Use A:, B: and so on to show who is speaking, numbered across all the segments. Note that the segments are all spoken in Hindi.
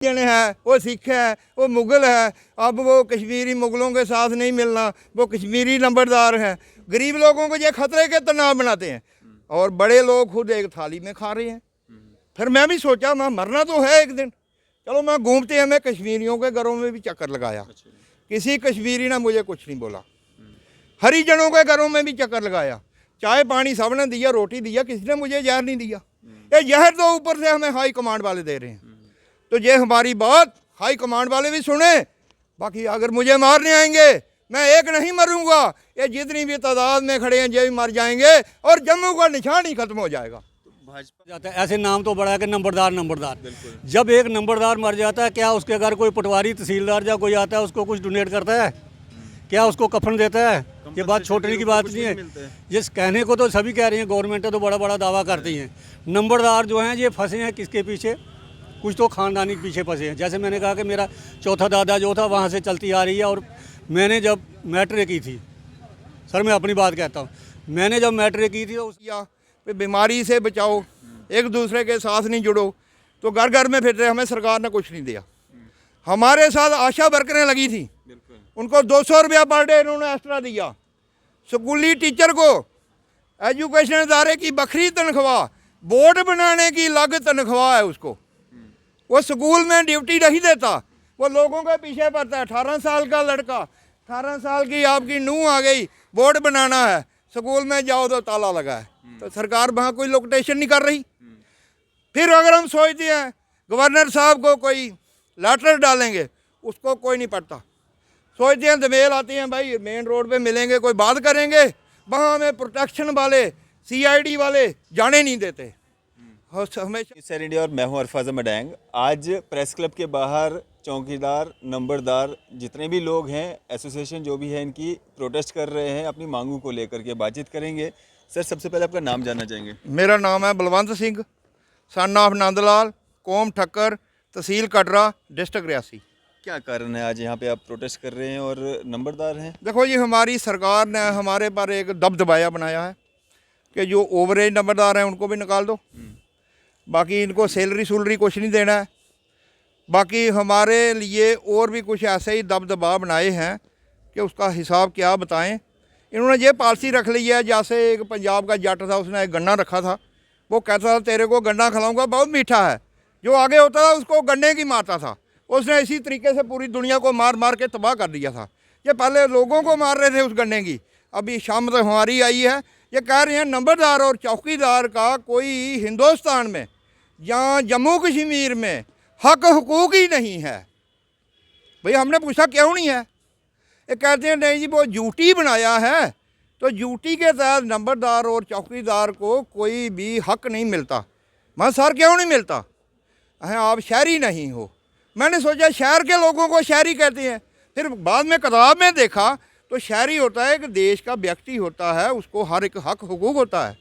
A: जने है, वो सिख है, वो मुग़ल है। अब वो कश्मीरी मुग़लों के साथ नहीं मिलना, वो कश्मीरी नंबरदार हैं। गरीब लोगों को ये खतरे के तनाव बनाते हैं और बड़े लोग खुद एक थाली में खा रहे हैं। फिर मैं भी सोचा मैं मरना तो है एक दिन, चलो मैं घूमते हैं। मैं कश्मीरियों के घरों में भी चक्कर लगाया, किसी कश्मीरी ने मुझे कुछ नहीं बोला। हरिजनों के घरों में भी चक्कर लगाया, चाय पानी सब ने दिया, रोटी दिया, किसी ने मुझे जहर नहीं दिया। ये जहर तो ऊपर से हमें हाई कमांड वाले दे रहे हैं। तो ये हमारी बात हाई कमांड वाले भी सुने। बाकी अगर मुझे मारने आएंगे, मैं एक नहीं मरूंगा, ये जितनी भी तादाद में खड़े हैं ये भी मर जाएंगे और जम्मू का निशान ही खत्म हो जाएगा।
B: भाजपा जाता है, ऐसे नाम तो बड़ा है कि नंबरदार नंबरदार। जब एक नंबरदार मर जाता है, क्या उसके घर कोई पटवारी तहसीलदार या कोई आता है उसको कुछ डोनेट करता है? क्या उसको कफन देता है? ये बात छोड़ने की बात नहीं है। जिस कहने को तो सभी कह रही हैं, गवर्नमेंट तो बड़ा बड़ा दावा करती हैं। नंबरदार जो हैं ये फंसे हैं किसके पीछे? कुछ तो खानदानी के पीछे फंसे हैं। जैसे मैंने कहा कि मेरा चौथा दादा जो था वहाँ से चलती आ रही है। और मैंने जब मैट्रिक की थी, सर मैं अपनी बात कहता हूँ, मैंने जब मैट्रिक की थी तो
A: बीमारी से बचाओ, एक दूसरे के साथ नहीं जुड़ो, तो घर घर में फिर रहे, हमें सरकार ने कुछ नहीं दिया। हमारे साथ आशा वर्करें लगी थी, उनको 200 रुपया पर डे इन्होंने एक्स्ट्रा दिया। स्कूली टीचर को एजुकेशन इदारे की बखरी तनख्वाह, बोर्ड बनाने की अलग तनख्वाह है उसको। वो स्कूल में ड्यूटी नहीं देता, वो लोगों के पीछे पड़ता है। 18 साल का लड़का, 18 साल की आपकी नूंह आ गई, बोर्ड बनाना है, स्कूल में जाओ तो ताला लगा है। तो सरकार वहाँ कोई लोकेशन नहीं कर रही। फिर अगर हम सोचते हैं गवर्नर साहब को कोई लेटर डालेंगे, उसको कोई नहीं पढ़ता। सोचते हैं दमेल आती हैं, भाई मेन रोड पे मिलेंगे, कोई बात करेंगे, वहाँ हमें प्रोटेक्शन वाले CID वाले जाने नहीं देते हमेशा।
C: सर इंडिया और मैं हूं अरफाज मडैंग। आज प्रेस क्लब के बाहर चौकीदार, नंबरदार, जितने भी लोग हैं, एसोसिएशन जो भी है, इनकी प्रोटेस्ट कर रहे हैं अपनी मांगों को लेकर के। बातचीत करेंगे। सर सबसे पहले आपका नाम जानना चाहेंगे।
A: मेरा नाम है बलवंत सिंह, सन ऑफ नंदलाल, कौम ठक्कर, तहसील कटरा, डिस्ट्रिक्ट रियासी।
C: क्या कारण है आज यहाँ पे आप प्रोटेस्ट कर रहे हैं और नंबरदार हैं?
A: देखो जी, हमारी सरकार ने हमारे पर एक दबदबाया बनाया है कि जो ओवरेज नंबरदार हैं उनको भी निकाल दो, बाकी इनको सैलरी कुछ नहीं देना है। बाकी हमारे लिए और भी कुछ ऐसे ही दबदबा बनाए हैं कि उसका हिसाब क्या बताएं। इन्होंने ये पॉलिसी रख ली है, जैसे एक पंजाब का जट था, उसने एक गन्ना रखा था, वो कहता था तेरे को गन्ना खिलाऊंगा, बहुत मीठा है। जो आगे होता था उसको गन्ने की मारता था। उसने इसी तरीके से पूरी दुनिया को मार मार के तबाह कर दिया था। ये पहले लोगों को मार रहे थे उस गन्ने की। अभी शाम तक हमारी आई है, ये कह रहे हैं नंबरदार और चौकीदार का कोई हिंदुस्तान में या जम्मू कश्मीर में हक हुकूक ही नहीं है। भाई हमने पूछा क्यों नहीं है? ये कहते हैं नहीं जी वो ड्यूटी बनाया है, तो ड्यूटी के तहत नंबरदार और चौकीदार को कोई भी हक नहीं मिलता। मैं सर क्यों नहीं मिलता? हैं आप शहरी नहीं हो। मैंने सोचा शहर के लोगों को शहरी कहते हैं, फिर बाद में किताब में देखा तो शहरी होता है एक देश का व्यक्ति होता है, उसको हर एक हक हुकूक होता है।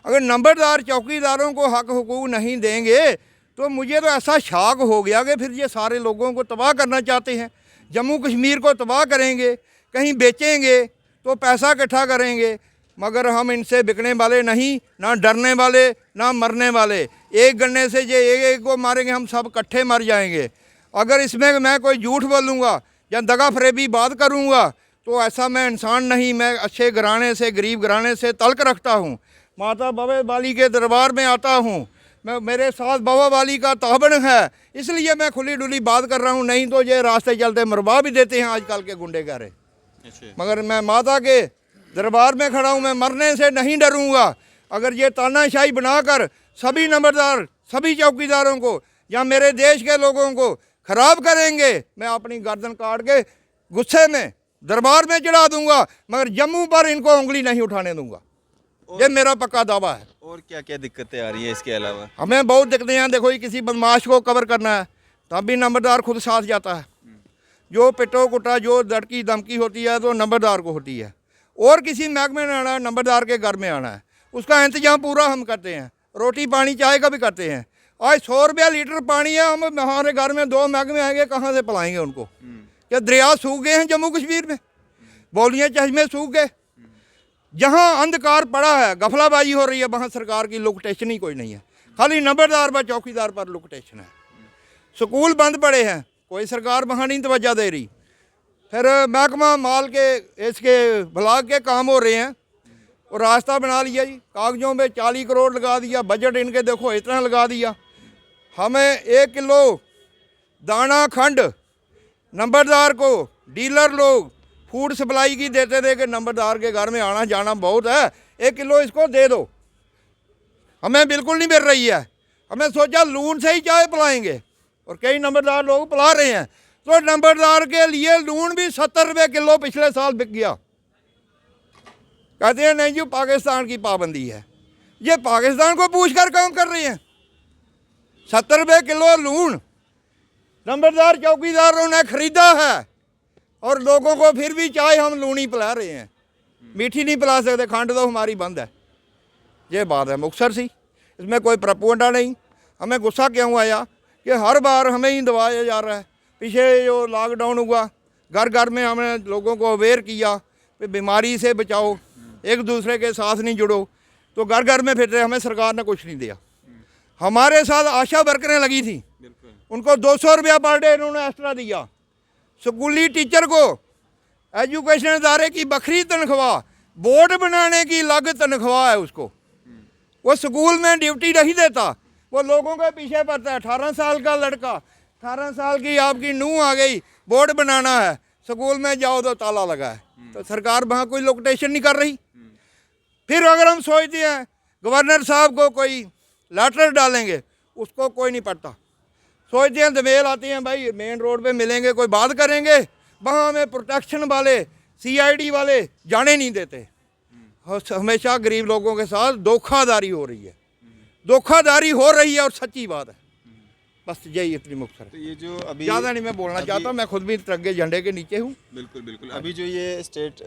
A: अगर नंबरदार चौकीदारों को हक हुकूक नहीं देंगे तो मुझे तो ऐसा शाक हो गया कि फिर ये सारे लोगों को तबाह करना चाहते हैं। जम्मू कश्मीर को तबाह करेंगे, कहीं बेचेंगे तो पैसा इकट्ठा करेंगे, मगर हम इनसे बिकने वाले नहीं, ना डरने वाले, ना मरने वाले। एक गन्ने से ये एक को मारेंगे, हम सब इकट्ठे मर जाएंगे। अगर इसमें मैं कोई झूठ बोलूँगा या दगा फरेबी बात करूँगा तो ऐसा मैं इंसान नहीं। मैं अच्छे घराने से, गरीब घराने से तल्क रखता हूँ। माता बाबा वाली के दरबार में आता हूँ, मैं मेरे साथ बाबा वाली का ताबन है, इसलिए मैं खुली डुली बात कर रहा हूँ। नहीं तो ये रास्ते चलते मरवा भी देते हैं आजकल के गुंडे गारे। मगर मैं माता के दरबार में खड़ा हूँ, मैं मरने से नहीं डरूँगा। अगर ये तानाशाही बनाकर सभी नंबरदार, सभी चौकीदारों को या मेरे देश के लोगों को ख़राब करेंगे, मैं अपनी गर्दन काट के गुस्से में दरबार में चढ़ा दूंगा, मगर जम्मू पर इनको उंगली नहीं उठाने दूंगा। ये मेरा पक्का दावा है।
C: और क्या क्या दिक्कतें आ रही हैं इसके अलावा?
A: हमें बहुत दिक्कतें हैं। देखो ये किसी बदमाश को कवर करना है तब भी नंबरदार खुद साथ जाता है। जो पिटो कुटा, जो धड़की धमकी होती है तो नंबरदार को होती है। और किसी महकमे में आना है, नंबरदार के घर में आना है, उसका इंतजाम पूरा हम करते हैं। रोटी पानी चाय का भी करते हैं। आज 100 रुपया लीटर पानी है, हम हमारे घर में 2 महकमे आएंगे, कहाँ से पिलाएंगे उनको? क्या दरिया सूख गए हैं जम्मू कश्मीर में? बौलियाँ चश्मे सूख गए। जहाँ अंधकार पड़ा है, गफलाबाजी हो रही है, वहाँ सरकार की लोकेशन ही कोई नहीं है। खाली नंबरदार व चौकीदार पर लोकेशन है। स्कूल बंद पड़े हैं, कोई सरकार वहाँ नहीं तवज्जो दे रही। फिर महकमा माल के इसके ब्लॉक के काम हो रहे हैं, और रास्ता बना लिया जी, कागज़ों में 40 करोड़ लगा दिया, बजट इनके देखो इतना लगा दिया। हमें 1 किलो दाना खंड नंबरदार को डीलर लोग फूड सप्लाई की देते थे कि नंबरदार के घर में आना जाना बहुत है, 1 किलो इसको दे दो। हमें बिल्कुल नहीं मिल रही है। हमें सोचा लून से ही चाय पिलाएंगे, और कई नंबरदार लोग पिला रहे हैं। तो नंबरदार के लिए लून भी 70 रुपये किलो पिछले साल बिक गया। कहते हैं नहीं जी पाकिस्तान की पाबंदी है। ये पाकिस्तान को पूछ कर काम कर रहे हैं। 70 रुपये किलो लून नंबरदार चौकीदारों ने खरीदा है, और लोगों को फिर भी चाय हम लूनी पिला रहे हैं, मीठी नहीं पिला सकते, खंड तो हमारी बंद है। ये बात है मुक्तसर सी, इसमें कोई प्रपोगंडा नहीं। हमें गुस्सा क्यों आया कि हर बार हमें ही दबाया जा रहा है। पीछे जो लॉकडाउन हुआ, घर घर में हमने लोगों को अवेयर किया कि बीमारी से बचाओ, एक दूसरे के साथ नहीं जुड़ो, तो घर घर में फिर रहे, हमें सरकार ने कुछ नहीं दिया। हमारे साथ आशा वर्करें लगी थी, उनको 200 रुपया पर डे इन्होंने एक्स्ट्रा दिया। स्कूली टीचर को एजुकेशन इदारे की बखरी तनख्वाह, बोर्ड बनाने की अलग तनख्वाह है उसको। वो स्कूल में ड्यूटी नहीं देता, वो लोगों के पीछे पड़ता है। 18 साल का लड़का, 18 साल की आपकी नूंह आ गई, बोर्ड बनाना है, स्कूल में जाओ तो ताला लगा है। तो सरकार वहाँ कोई लोकेशन नहीं कर रही। फिर अगर हम सोचते हैं गवर्नर साहब को कोई लेटर डालेंगे, उसको कोई नहीं पढ़ता। सोचते हैं दमेल आती हैं भाई मेन रोड पे मिलेंगे, कोई बात करेंगे, वहाँ हमें प्रोटेक्शन वाले CID वाले जाने नहीं देते। हमेशा गरीब लोगों के साथ धोखाधड़ी हो रही है, धोखाधड़ी हो रही है, और सच्ची बात है। बस यही इतनी मुख्तर है।
C: तो ये जो अभी
A: ज़्यादा नहीं मैं बोलना चाहता, मैं खुद भी तिरंगे झंडे के नीचे हूँ।
C: बिल्कुल बिल्कुल। अभी जो ये स्टेट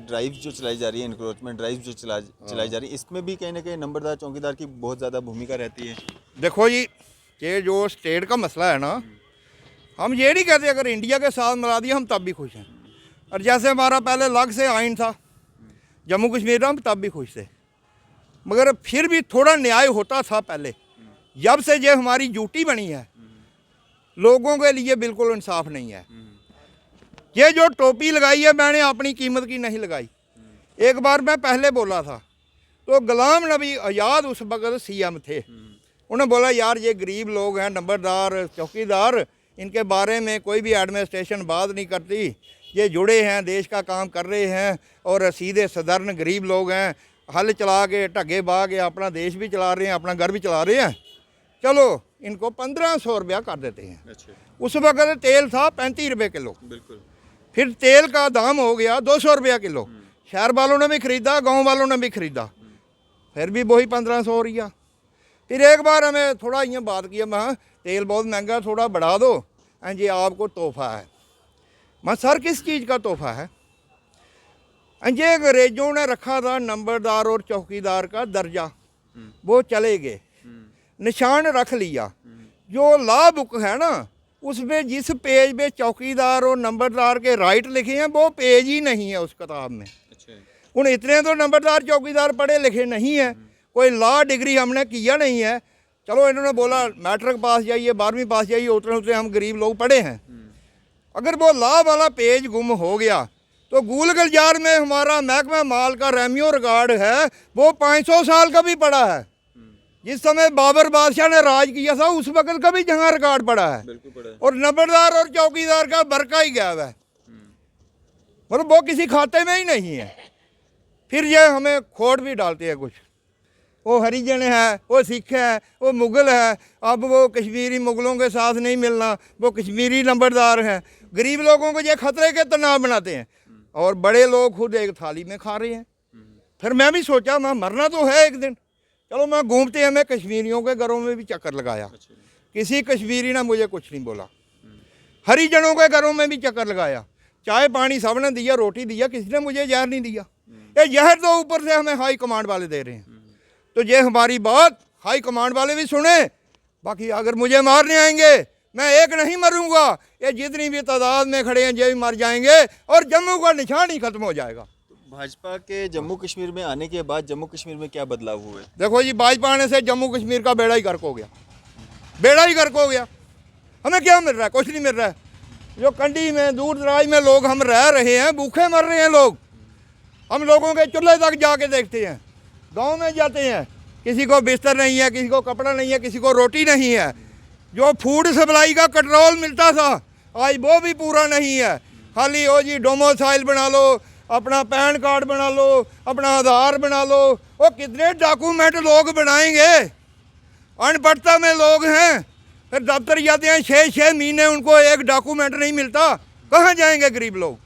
C: ड्राइव जो चलाई जा रही है, इंक्रोचमेंट ड्राइव जो चलाई जा रही है, इसमें भी कहीं ना कहीं नंबरदार चौकीदार की बहुत ज़्यादा भूमिका रहती है।
A: देखो जी, ये जो स्टेट का मसला है ना, हम ये नहीं कहते अगर इंडिया के साथ मिला दिया हम तब भी खुश हैं। और जैसे हमारा पहले अलग से आइन था जम्मू कश्मीर, हम तब भी खुश थे, मगर फिर भी थोड़ा न्याय होता था पहले। जब से ये हमारी ड्यूटी बनी है, लोगों के लिए बिल्कुल इंसाफ नहीं है। ये जो टोपी लगाई है मैंने अपनी कीमत की नहीं लगाई। एक बार मैं पहले बोला था, तो गुलाम नबी आज़ाद उस वक्त CM थे, उन्होंने बोला यार ये गरीब लोग हैं, नंबरदार चौकीदार, इनके बारे में कोई भी एडमिनिस्ट्रेशन बात नहीं करती, ये जुड़े हैं, देश का काम कर रहे हैं, और सीधे साधारण गरीब लोग हैं, हल चला के ढगे बहा के अपना देश भी चला रहे हैं, अपना घर भी चला रहे हैं, चलो इनको 1500 रुपया कर देते हैं।
C: अच्छा।
A: उस वक्त तेल था 35 रुपये किलो,
C: बिल्कुल।
A: फिर तेल का दाम हो गया 200 रुपया किलो। शहर वालों ने भी ख़रीदा, गांव वालों ने भी ख़रीदा, फिर भी वही 1500 हो रहा। फिर एक बार हमें थोड़ा यूँ बात किया, मैं तेल बहुत महंगा, थोड़ा बढ़ा दो, जी आपको तोहफ़ा है। मैं सर किस चीज़ का तोहफ़ा है? जी अंग्रेज़ों ने रखा था नंबरदार और चौकीदार का दर्जा, वो चले गए, निशान रख लिया। जो लॉ बुक है ना, उसमें जिस पेज पे चौकीदार और नंबरदार के राइट लिखे हैं, वो पेज ही नहीं है उस किताब में।
C: अच्छा।
A: उन इतने तो नंबरदार चौकीदार पढ़े लिखे नहीं है, कोई लॉ डिग्री हमने किया नहीं है। चलो इन्होंने बोला मैट्रिक पास जाइए, 12वीं पास जाइए, उतने उतने हम गरीब लोग पढ़े हैं। अगर वो लॉ वाला पेज गुम हो गया, तो गूल गलजार में हमारा महकमा माल का रेमियो रिकॉर्ड है, वो 500 साल का भी पड़ा है। जिस समय बाबर बादशाह ने राज किया था, उस वक्त का भी जहाँ रिकॉर्ड पड़ा है।
C: बिल्कुल पड़ा है।
A: और नंबरदार और चौकीदार का बरका ही गया हुआ है, मतलब वो किसी खाते में ही नहीं है। फिर ये हमें खोट भी डालते हैं कुछ, वो हरिजन है, वो सिख है, वो मुग़ल है, अब वो कश्मीरी मुग़लों के साथ नहीं मिलना, वो कश्मीरी नंबरदार हैं। गरीब लोगों को ये खतरे के तनाव बनाते हैं, और बड़े लोग खुद एक थाली में खा रहे हैं। फिर मैं भी सोचा मैं मरना तो है एक दिन, चलो मैं घूमते हैं, मैं कश्मीरियों के घरों में भी चक्कर लगाया, किसी कश्मीरी ने मुझे कुछ नहीं बोला। हरिजनों के घरों में भी चक्कर लगाया, चाय पानी सब ने दिया, रोटी दिया, किसी ने मुझे जहर नहीं दिया। ये जहर तो ऊपर से हमें हाई कमांड वाले दे रहे हैं। तो ये हमारी बात हाई कमांड वाले भी सुने। बाकी अगर मुझे मारने आएंगे, मैं एक नहीं मरूंगा, ये जितनी भी तादाद में खड़े हैं ये भी मर जाएंगे, और जम्मू का निशान ही खत्म हो जाएगा।
C: भाजपा के जम्मू कश्मीर में आने के बाद जम्मू कश्मीर में क्या बदलाव हुए?
A: देखो जी, भाजपा आने से जम्मू कश्मीर का बेड़ा ही गर्क हो गया, बेड़ा ही गर्क हो गया। हमें क्या मिल रहा है? कुछ नहीं मिल रहा है। जो कंडी में दूर दराज में लोग हम रह रहे हैं, भूखे मर रहे हैं लोग। हम लोगों के चूल्हे तक जाके देखते हैं, गांव में जाते हैं, किसी को बिस्तर नहीं है, किसी को कपड़ा नहीं है, किसी को रोटी नहीं है। जो फूड सप्लाई का कंट्रोल मिलता था आज वो भी पूरा नहीं है। खाली ओ जी डोमोसाइल बना लो, अपना पैन कार्ड बना लो, अपना आधार बना लो। वो कितने डॉक्यूमेंट लोग बनाएंगे? अनपढ़ता में लोग हैं, फिर दफ्तर जाते हैं 6-6 महीने उनको एक डॉक्यूमेंट नहीं मिलता। कहाँ जाएंगे गरीब लोग?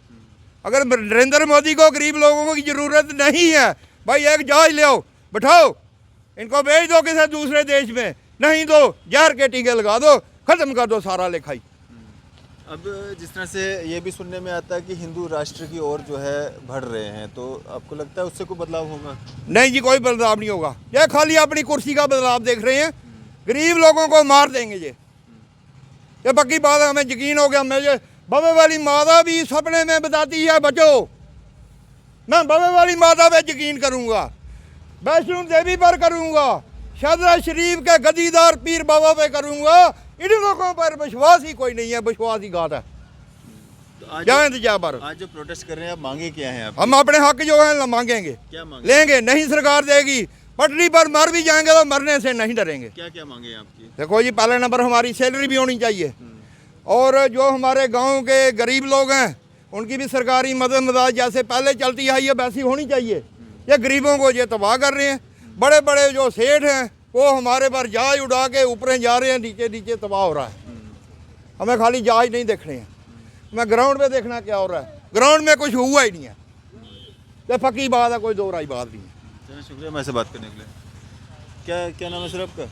A: अगर नरेंद्र मोदी को गरीब लोगों की ज़रूरत नहीं है, भाई एक जहाज ले आओ, बैठाओ, इनको भेज दो किसी दूसरे देश में, नहीं तो जहर के टीके लगा दो, ख़त्म कर दो सारा लिखाई।
C: अब जिस तरह से ये भी सुनने में आता है कि हिंदू राष्ट्र की ओर जो है बढ़ रहे हैं, तो आपको लगता है उससे कोई बदलाव होगा?
A: नहीं जी, कोई बदलाव नहीं होगा। ये खाली अपनी कुर्सी का बदलाव देख रहे हैं। गरीब लोगों को मार देंगे ये पक्की बात है। हमें यकीन हो गया। मुझे बाबे वाली माता भी सपने में बताती है बचो, मैं बाबे वाली माता पे यकीन करूँगा, वैष्णो देवी पर करूँगा, शादरा शरीफ के गदीदार पीर बाबा पे करूँगा। इन लोगों पर विश्वास ही कोई नहीं है, विश्वास ही घात है।
C: तो
A: जाए इंतजार पर।
C: आज जो प्रोटेस्ट कर रहे हैं, आप मांगे क्या हैं? आप
A: हम अपने हक जो है मांगेंगे,
C: क्या मांगे?
A: लेंगे, नहीं सरकार देगी। पटरी पर मर भी जाएंगे तो मरने से नहीं डरेंगे।
C: क्या क्या मांगे हैं आपकी?
A: देखो जी, पहले नंबर हमारी सैलरी भी होनी चाहिए, और जो हमारे गांव के गरीब लोग हैं उनकी भी सरकारी मदद जैसे पहले चलती आई है वैसी होनी चाहिए। ये गरीबों को ये तबाह कर रहे हैं। बड़े बड़े जो सेठ हैं वो हमारे पर जहाज उड़ा के ऊपर जा रहे हैं, नीचे नीचे तबाह हो रहा है। हमें खाली जहाज नहीं देखने हैं, हमें ग्राउंड में देखना क्या हो रहा है। ग्राउंड में कुछ हुआ ही नहीं है। ये पक्की बात है, कोई दो राय बात नहीं है।
C: चलिए, शुक्रिया मेरे से बात करने के लिए। क्या क्या नाम है सर आपका?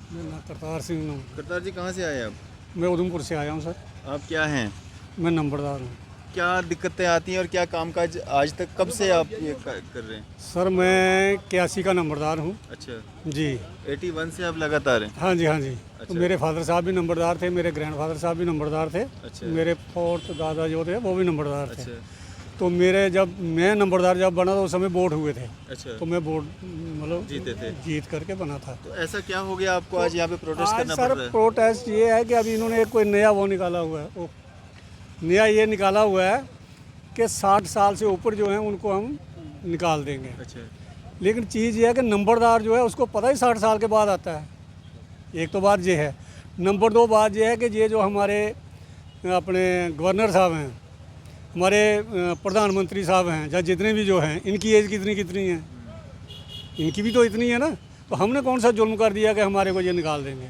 B: मैं करतार सिंह हूँ।
C: करतार जी, कहाँ से आए आप?
B: मैं उधमपुर से आया हूँ सर।
C: आप क्या हैं?
B: मैं नंबरदार हूँ
C: क्या दिक्कतें आती हैं और क्या कामकाज आज तक कब से आप ये कर रहे हैं?
B: सर। मैं 81 का नंबरदार हूँ
C: अच्छा,
B: जी।
C: 81 से आप लगातार हैं?
B: हाँ जी, हाँ जी।
C: अच्छा।
B: तो मेरे फादर साहब भी नंबरदार थे, मेरे ग्रैंडफादर साहब भी नंबरदार थे,
C: अच्छा।
B: मेरे फोर्थ दादा जो थे वो भी नंबरदार थे।
C: अच्छा
B: तो मेरे जब मैं नंबरदार जब बना तो उस समय वोट हुए थे,
C: अच्छा,
B: तो मैं वोट मतलब
C: जीते थे?
B: जीत करके बना था।
C: तो ऐसा क्या हो गया आपको आज यहाँ पे प्रोटेस्ट
B: आज
C: करना
B: सर
C: पड़ रहा है?
B: प्रोटेस्ट ये है कि अभी इन्होंने एक कोई नया वो निकाला हुआ है, वो नया ये निकाला हुआ है कि 60 साल से ऊपर जो है उनको हम निकाल देंगे।
C: अच्छा,
B: लेकिन चीज़ ये है कि नंबरदार जो है उसको पता ही 60 साल के बाद आता है। एक तो बात ये है। नंबर 2 बात ये है कि ये जो हमारे अपने गवर्नर साहब हैं, हमारे प्रधानमंत्री साहब हैं, या जितने भी जो हैं, इनकी एज कितनी कितनी है? इनकी भी तो इतनी है ना। तो हमने कौन सा जुल्म कर दिया कि हमारे को ये निकाल देंगे?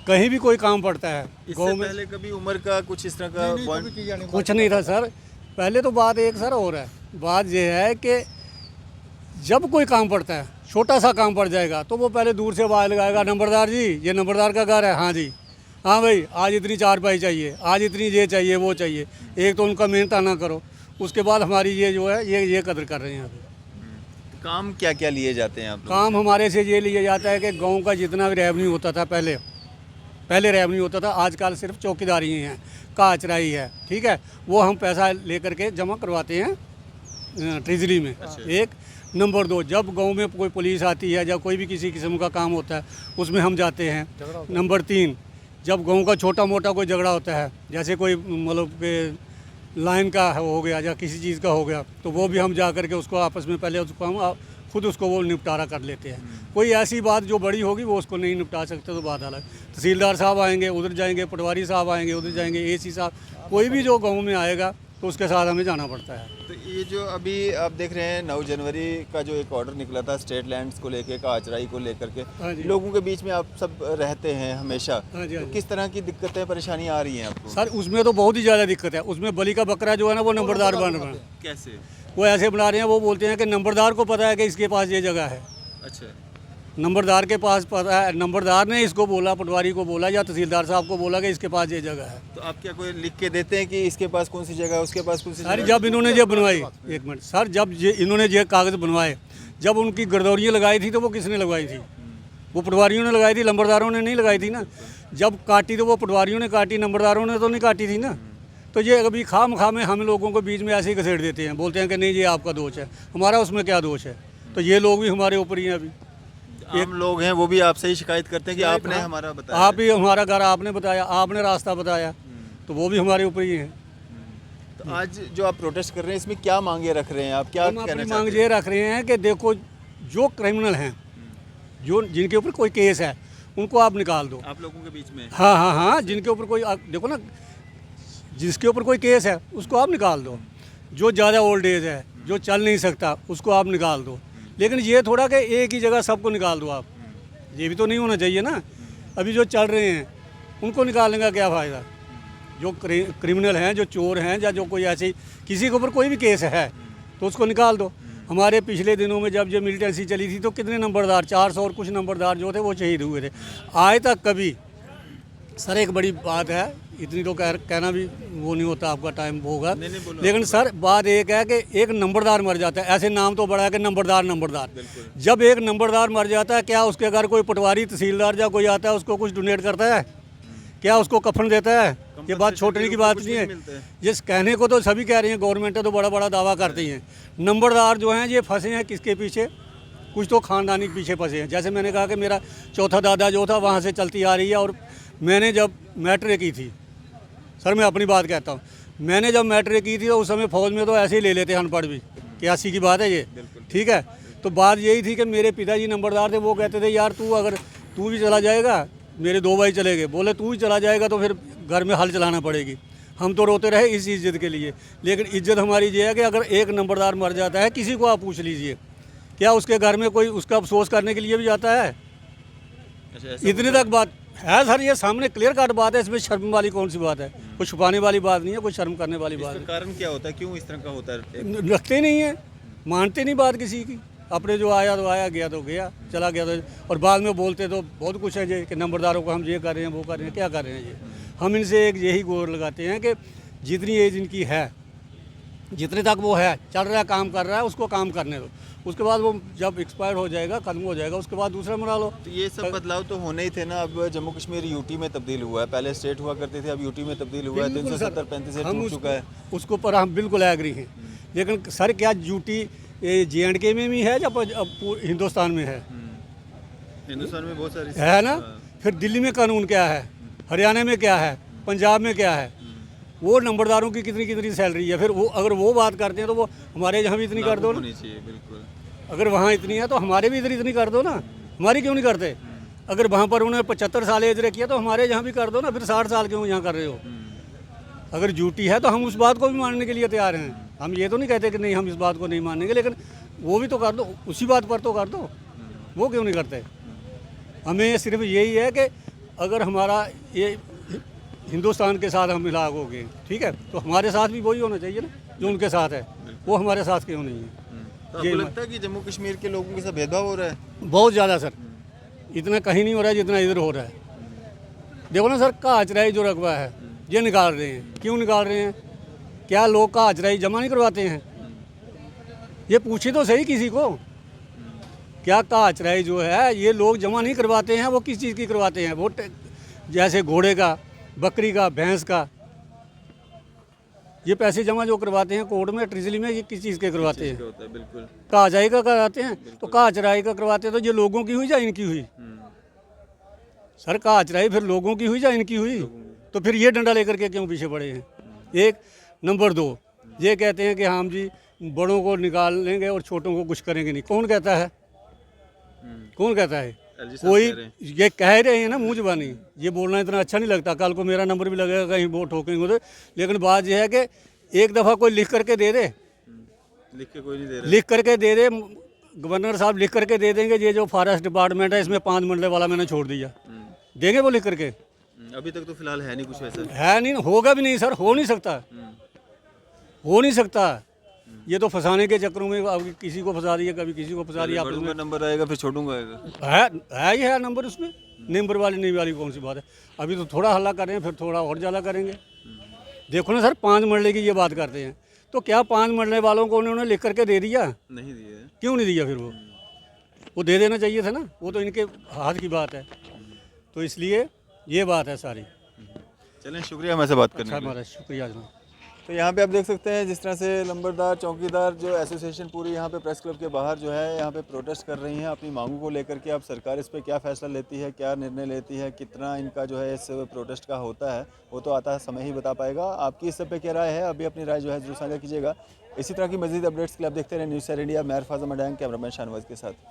B: कहीं भी कोई काम पड़ता है
C: इससे पहले कभी उम्र का कुछ इस तरह का पॉइंट?
B: कुछ नहीं था सर। पहले तो बात एक सर और है। बात यह है कि जब कोई काम पड़ता है, छोटा सा काम पड़ जाएगा, तो वो पहले दूर से आवाज़ लगाएगा, नंबरदार जी, ये नंबरदार का घर है। हाँ जी, हाँ भाई, आज इतनी चारपाई चाहिए, आज इतनी ये चाहिए, वो चाहिए। एक तो उनका मेहनत ना करो, उसके बाद हमारी ये जो है ये कदर कर रहे हैं अभी।
C: काम क्या क्या लिए जाते हैं आप लोग?
B: काम हमारे से ये लिया जाता है कि गांव का जितना भी रेवन्यू होता था पहले रेवन्यू होता था, आजकल सिर्फ चौकीदारी ही है, काचराई है, ठीक है। वो हम पैसा लेकर के जमा करवाते हैं ट्रेजरी में। एक नंबर 2, जब गांव में कोई पुलिस आती है या कोई भी किसी किस्म का काम होता है उसमें हम जाते हैं। नंबर 3, जब गांव का छोटा मोटा कोई झगड़ा होता है, जैसे कोई मतलब लाइन का हो गया या किसी चीज़ का हो गया, तो वो भी हम जा करके उसको आपस में पहले उसको हम खुद उसको वो निपटारा कर लेते हैं। कोई ऐसी बात जो बड़ी होगी वो उसको नहीं निपटा सकते तो बात अलग। तहसीलदार साहब आएंगे, उधर जाएंगे, पटवारी साहब आएंगे, उधर जाएंगे, एसी साहब, कोई भी जो गांव में आएगा तो उसके साथ हमें जाना पड़ता है।
C: तो ये जो अभी आप देख रहे हैं 9 जनवरी का जो एक ऑर्डर निकला था स्टेट लैंड्स को लेकर, काचराई को लेकर के,
B: हाँ जी।
C: लोगों के बीच में आप सब रहते हैं हमेशा,
B: हाँ जी, हाँ
C: तो
B: जी।
C: किस तरह की दिक्कतें परेशानियां आ रही हैं आपको?
B: सर उसमें तो बहुत ही ज़्यादा दिक्कत है। उसमें बली का बकरा जो है ना वो नंबरदार बन रहा है।
C: कैसे?
B: वो ऐसे बना रहे हैं, वो बोलते हैं कि नंबरदार को पता है कि इसके पास ये जगह है।
C: अच्छा,
B: नंबरदार के पास पता है, नंबरदार ने इसको बोला, पटवारी को बोला या तहसीलदार साहब को बोला कि इसके पास ये जगह है।
C: तो आप क्या कोई लिख के देते हैं कि इसके पास कौन सी जगह है, उसके पास कौन सी
B: सर
C: जगह
B: जब इन्होंने ये बनवाई, एक मिनट सर, जब ये इन्होंने ये कागज़ बनवाए, जब उनकी गिरदौरियाँ लगाई थी तो वो किसने लगवाई थी? वो पटवारियों ने लगाई थी, नंबरदारों ने नहीं लगाई थी ना। जब काटी तो वो पटवारियों ने काटी, नंबरदारों ने तो नहीं काटी थी ना। तो ये अभी खाम में हम लोगों को बीच में ऐसे ही घसेड़ देते हैं, बोलते हैं कि नहीं ये आपका दोष है। हमारा उसमें क्या दोष है? तो ये लोग भी हमारे ऊपर ही हैं अभी।
C: आम लोग हैं वो भी आपसे ही शिकायत करते हैं कि आपने हमारा बताया।
B: आप ही हमारा घर आपने बताया, आपने रास्ता बताया, तो वो भी हमारे ऊपर ही है।
C: तो आज जो आप प्रोटेस्ट कर रहे हैं इसमें क्या मांगे रख रहे हैं आप, क्या
B: हम
C: कहना
B: अपनी
C: चाहते
B: मांग
C: हैं?
B: ये रख रहे हैं कि देखो जो क्रिमिनल हैं, जो जिनके ऊपर कोई केस है, उनको आप निकाल दो।
C: आप लोगों के बीच में
B: हाँ हाँ हाँ, जिनके ऊपर कोई देखो ना, जिसके ऊपर कोई केस है उसको आप निकाल दो। जो ज़्यादा ओल्ड एज है, जो चल नहीं सकता, उसको आप निकाल दो। लेकिन ये थोड़ा कि एक ही जगह सबको निकाल दो आप, ये भी तो नहीं होना चाहिए ना। अभी जो चल रहे हैं उनको निकालने का क्या फ़ायदा? जो क्रिमिनल हैं, जो चोर हैं, या जो कोई ऐसे किसी के ऊपर कोई भी केस है तो उसको निकाल दो। हमारे पिछले दिनों में जब ये मिलिटेंसी चली थी तो कितने नंबरदार, 400 और कुछ नंबरदार जो थे वो शहीद हुए थे। आज तक कभी सर, एक बड़ी बात है, इतनी तो कहना भी वो नहीं होता, आपका टाइम होगा, लेकिन सर बात एक है कि एक नंबरदार मर जाता है, ऐसे नाम तो बड़ा है कि नंबरदार नंबरदार। जब एक नंबरदार मर जाता है, क्या उसके घर कोई पटवारी तहसीलदार या कोई आता है उसको कुछ डोनेट करता है? क्या उसको कफन देता है? ये बात छोड़ने की बात नहीं है। जिस कहने को तो सभी कह रही हैं, गवर्नमेंट तो बड़ा बड़ा दावा करती हैं। नंबरदार जो हैं ये फंसे हैं किसके पीछे? कुछ तो खानदानी के पीछे फंसे हैं। जैसे मैंने कहा कि मेरा चौथा दादा जो था वहाँ से चलती आ रही है, और मैंने जब मैट्रिक की थी, सर मैं अपनी बात कहता हूँ, मैंने जब मैट्रिक की थी तो उस समय फौज में तो ऐसे ही ले लेते हैं अनपढ़ भी, 81 की बात है ये, ठीक है। तो बात यही थी कि मेरे पिताजी नंबरदार थे, वो कहते थे यार तू अगर तू भी चला जाएगा, मेरे 2 भाई चले गए, बोले तू ही चला जाएगा तो फिर घर में हल चलाना पड़ेगी। हम तो रोते रहे इस इज्जत के लिए, लेकिन इज्जत हमारी ये है कि अगर एक नंबरदार मर जाता है, किसी को आप पूछ लीजिए, क्या उसके घर में कोई उसका अफसोस करने के लिए भी जाता है? इतनी तक बात है सर, ये सामने क्लियर कट बात है, इसमें शर्म वाली कौन सी बात है? कुछ छुपाने वाली बात नहीं है, कुछ शर्म करने वाली बात है।
C: कारण क्या होता है, क्यों इस तरह का होता है?
B: रखते नहीं है, मानते नहीं बात किसी की। अपने जो आया तो आया, गया तो गया, चला गया तो, और बाद में बोलते तो बहुत कुछ है जी कि नंबरदारों को हम ये कर रहे हैं, वो कर रहे हैं। क्या कर रहे हैं ये? हम इनसे एक यही गोर लगाते हैं कि जितनी एज इनकी है, जितने तक वो है, चल रहा है, काम कर रहा है, उसको काम करने दो। उसके बाद वो जब एक्सपायर हो जाएगा, खत्म हो जाएगा, उसके बाद दूसरा मना लो।
C: तो ये सब बदलाव तो होने ही थे ना। अब जम्मू कश्मीर यूटी में तब्दील हुआ है, पहले स्टेट हुआ करते थे, अब यूटी में तब्दील हुआ है, 370-35 से टूट चुका है।
B: उसके ऊपर हम बिल्कुल एग्री हैं, लेकिन सर क्या यूटी JNK में भी है या हिंदुस्तान में है?
C: हिंदुस्तान में बहुत सारी
B: है ना। फिर दिल्ली में कानून क्या है, हरियाणा में क्या है, पंजाब में क्या है? वो नंबरदारों की कितनी कितनी सैलरी है? फिर वो अगर वो बात करते हैं तो वो हमारे यहाँ भी इतनी कर दो ना।
C: बिल्कुल।
B: अगर वहाँ इतनी है तो हमारे भी इधर इतनी कर दो ना। हमारी क्यों नहीं करते? अगर वहाँ पर उन्होंने 75 साल एज रखी है तो हमारे यहाँ भी कर दो ना। फिर 60 साल क्यों यहाँ कर रहे हो? अगर ड्यूटी है तो हम उस बात को भी मानने के लिए तैयार हैं। हम ये तो नहीं कहते कि नहीं हम इस बात को नहीं मानेंगे, लेकिन वो भी तो कर दो, उसी बात पर तो कर दो। वो क्यों नहीं करते? हमें सिर्फ यही है कि अगर हमारा ये हिंदुस्तान के साथ हम मिलाप हो गए, ठीक है, तो हमारे साथ भी वही होना चाहिए ना जो उनके साथ है। वो हमारे साथ क्यों नहीं है?
C: तो आपको लगता है कि जम्मू कश्मीर के लोगों के साथ भेदभाव हो रहा है?
B: बहुत ज़्यादा सर, इतना कहीं नहीं हो रहा है जितना इधर हो रहा है। देखो ना सर, का अचराई जो रकबा है ये निकाल रहे हैं। क्यों निकाल रहे हैं? क्या लोग का अचराई जमा नहीं करवाते हैं? ये पूछे तो सही किसी को, क्या का अचराई जो है ये लोग जमा नहीं करवाते हैं? वो किस चीज़ की करवाते हैं? वो जैसे घोड़े का, बकरी का, भैंस का, ये पैसे जमा जो करवाते हैं कोर्ट में, ट्रेजरी में, ये किस चीज़ के करवाते हैं?
C: बिल्कुल।
B: का अचराई का कराते हैं। तो का अचराई का करवाते हैं तो ये लोगों की हुई या इनकी हुई? सर का अचराई फिर लोगों की हुई या इनकी हुई? तो फिर ये डंडा लेकर के क्यों पीछे पड़े हैं? एक नंबर 2, ये कहते हैं कि हम जी बड़ों को निकाल लेंगे और छोटों को कुछ करेंगे नहीं। कौन कहता है? कौन कहता है? कोई ये कह रहे हैं ना मुँह जुबानी। ये बोलना इतना अच्छा नहीं लगता। कल को मेरा नंबर भी लगेगा, कहीं वो ठोकेंगे उधर। लेकिन बात यह है कि एक दफ़ा कोई लिख करके दे दे,
C: लिख के कोई नहीं दे रहा।
B: लिख करके दे दे, गवर्नर साहब लिख करके दे देंगे ये जो फॉरेस्ट डिपार्टमेंट है इसमें 5 मंडले वाला मैंने छोड़ दिया, देंगे वो लिख करके?
C: अभी तक तो फिलहाल है नहीं कुछ वैसा।
B: है नहीं, होगा भी नहीं सर, हो नहीं सकता, हो नहीं सकता। ये तो फंसाने के चक्करों में अब किसी को फंसा दिया, कभी किसी को फंसा दिया।
C: बड़ूंगा नंबर आएगा फिर छोड़ूंगा आएगा।
B: है ही है नंबर उसमें। नंबर वाली नहीं वाली कौन सी बात है? अभी तो थोड़ा हल्ला कर रहे हैं, फिर थोड़ा और ज़्यादा करेंगे। देखो ना सर, 5 मरले की ये बात करते हैं, तो क्या 5 मरले वालों को उन्होंने लिख करके दे दिया?
C: नहीं दिया।
B: क्यों नहीं दिया? फिर वो दे देना चाहिए था ना। वो तो इनके हाथ की बात है। तो इसलिए ये बात है सारी।
C: चलें, शुक्रिया हमारे से बात करने के लिए।
B: हमारा शुक्रिया जनाब।
C: तो यहाँ पे आप देख सकते हैं जिस तरह से नंबरदार चौकीदार जो एसोसिएशन पूरी यहाँ पे प्रेस क्लब के बाहर जो है यहाँ पे प्रोटेस्ट कर रही हैं अपनी मांगों को लेकर के। अब सरकार इस पे क्या फैसला लेती है, क्या निर्णय लेती है, कितना इनका जो है इस प्रोटेस्ट का होता है, वो तो आता है समय ही बता पाएगा। आपकी इस सब पे क्या राय है, अभी अपनी राय जो है जरूर साझा कीजिएगा। इसी तरह की मजीद अपडेट्स के लिए आप देखते रहे न्यूज़ 7 इंडिया। मैं अरफाज मडैंग, कैमरामैन शाहनवाज के साथ।